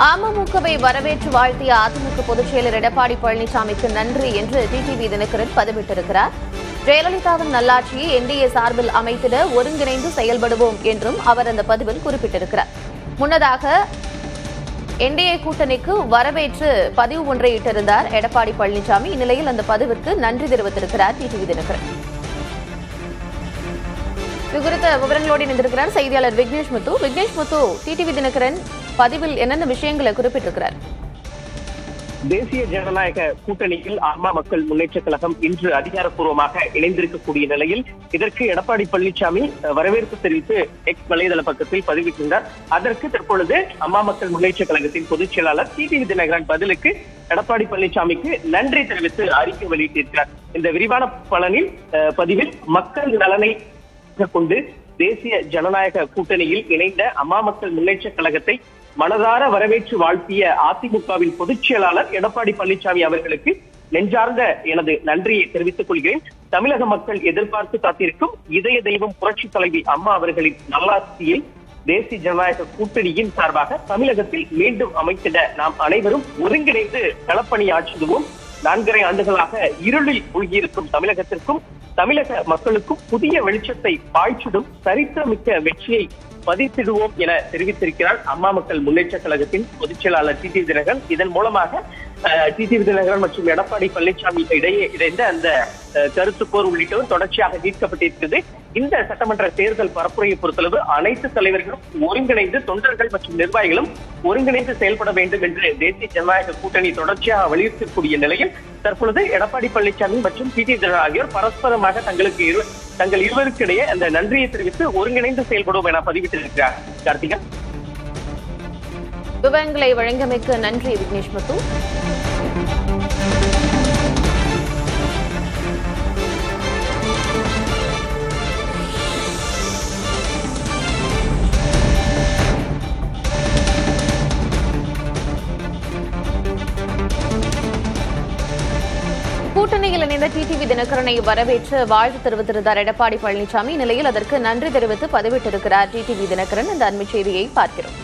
அமமுகவை வரவேற்று வாழ்த்திய அதிமுக பொதுச் செயலர் எடப்பாடி பழனிசாமிக்கு நன்றி என்று டிடிவி தினகரன் பதிவிட்டிருக்கிறார். ஜெயலலிதாவின் நல்லாட்சியை என்டிஏ சார்பில் அமைத்திட ஒருங்கிணைந்து செயல்படுவோம் என்றும் அவர் அந்த பதிவில் குறிப்பிட்டிருக்கிறார். முன்னதாக என்டிஏ கூட்டணிக்கு வரவேற்று பதிவு ஒன்றை இட்டிருந்தார் எடப்பாடி பழனிசாமி. இந்நிலையில் அந்த பதிவிற்கு நன்றி தெரிவித்திருக்கிறார் டிடிவி தினகரன். இதுகுறித்த விவரங்களோடு இணைந்திருக்கிறார் செய்தியாளர் விக்னேஷ் முத்து. விக்னேஷ் முத்து, டிடிவி தினகரன் பதிவில் என்னென்ன விஷயங்களை குறிப்பிட்டிருக்கிறார்? தேசிய ஜனநாயக கூட்டணியில் அம்மா மக்கள் முன்னேற்ற கழகம் இன்று அதிகாரப்பூர்வமாக இணைந்திருக்கக்கூடிய நிலையில் இதற்கு எடப்பாடி பழனிசாமி வரவேற்பு தெரிவித்து எக்ஸ் வலைதள பக்கத்தில் பதிவிட்டிருந்தார். அதற்கு தற்பொழுது அம்மா மக்கள் முன்னேற்ற கழகத்தின் பொதுச் செயலாளர் டிடிவி தினகரன் பதிலுக்கு எடப்பாடி பழனிசாமிக்கு நன்றி தெரிவித்து அறிக்கை வெளியிட்டிருக்கிறார். இந்த விரிவான பதிவில் மக்கள் நலனை கொண்டு தேசிய ஜனநாயக கூட்டணியில் இணைந்த அம்மா மக்கள் முன்னேற்ற கழகத்தை மனதார வரவேற்று வாழ்த்திய அதிமுகவின் பொதுச் செயலாளர் எடப்பாடி பழனிசாமி அவர்களுக்கு நெஞ்சார்ந்த எனது நன்றியை தெரிவித்துக் கொள்கிறேன். தமிழக மக்கள் எதிர்பார்த்து காத்திருக்கும் இதய தெய்வம் புரட்சி தலைவி அம்மா அவர்களின் நல்லாட்சியை தேசிய ஜனநாயக கூட்டணியின் சார்பாக தமிழகத்தில் மீண்டும் அமைத்திட நாம் அனைவரும் ஒருங்கிணைந்து களப்பணியாற்றுவோம். 4.5 ஆண்டுகளாக இருளில் மூழ்கியிருக்கும் தமிழகத்திற்கும் தமிழக மக்களுக்கும் புதிய வெளிச்சத்தை பாய்ச்சிடும் சரித்திரமிக்க வெற்றியை பதித்திடுவோம் என தெரிவித்திருக்கிறார் அம்மா மக்கள் முன்னேற்ற கழகத்தின் பொதுச் செயலாளர் டிடிவி தினகரன். இதன் மூலமாக டிடிவி தினகரன் மற்றும் எடப்பாடி பழனிசாமி இடையே இணைந்த அந்த கருத்து போர் உள்ளிட்டவை தொடர்ச்சியாக நீக்கப்பட்டிருக்கிறது. இந்த சட்டமன்ற தேர்தல் பரப்புரையை பொறுத்தளவு அனைத்து தலைவர்களும் ஒருங்கிணைந்து தொண்டர்கள் மற்றும் நிர்வாகிகளும் ஒருங்கிணைந்து செயல்பட வேண்டும் என்று தேசிய ஜனநாயக கூட்டணி தொடர்ச்சியாக வலியுறுத்தக்கூடிய நிலையில் தற்பொழுது எடப்பாடி பழனிசாமி மற்றும் டிடிவி தினகரன் ஆகியோர் பரஸ்பரமாக தங்கள் இருவருக்கிடையே அந்த நன்றியை தெரிவித்து ஒருங்கிணைந்து செயல்படுவோம் என பதிவிட்டிருக்கிறார். கார்த்திகா, விவரங்களை வழங்கியமைக்கு நன்றி விக்னேஷ் முத்து. கூட்டணியில் இணைந்த டிடிவி தினகரனை வரவேற்று வாழ்த்து தெரிவித்திருந்தார் எடப்பாடி பழனிசாமி. நிலையில் அதற்கு நன்றி தெரிவித்து பதிவிட்டிருக்கிறார் டிடிவி தினகரன். இந்த அண்மைச் செய்தியை பார்க்கிறோம்.